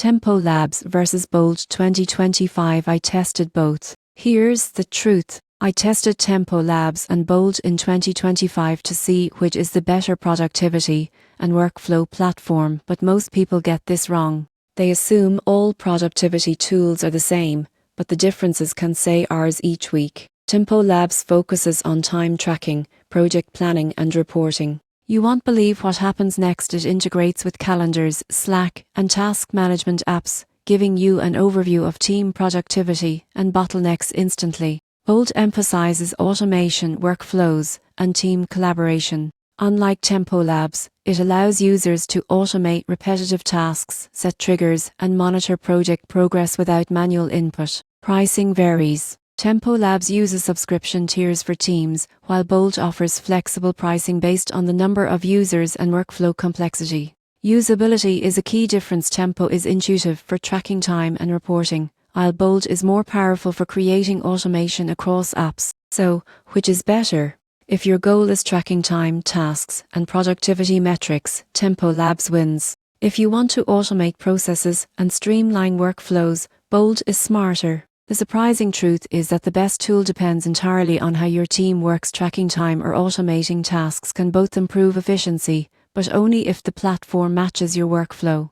Tempo Labs versus Bolt 2025. I tested both. Here's the truth. I tested Tempo Labs and Bolt in 2025 to see which is the better productivity and workflow platform, but most people get this wrong. They assume all productivity tools are the same, but the differences can say ours each week. Tempo Labs focuses on time tracking, project planning and reporting. You won't believe what happens next. It integrates with calendars, Slack, and task management apps, giving you an overview of team productivity and bottlenecks instantly. Bolt emphasizes automation, workflows, and team collaboration. Unlike Tempo Labs, it allows users to automate repetitive tasks, set triggers, and monitor project progress without manual input. Pricing varies. Tempo Labs uses subscription tiers for teams, while Bolt offers flexible pricing based on the number of users and workflow complexity. Usability is a key difference. Tempo is intuitive for tracking time and reporting, while Bolt is more powerful for creating automation across apps. So, which is better? If your goal is tracking time, tasks, and productivity metrics, Tempo Labs wins. If you want to automate processes and streamline workflows, Bolt is smarter. The surprising truth is that the best tool depends entirely on how your team works. Tracking time or automating tasks can both improve efficiency, but only if the platform matches your workflow.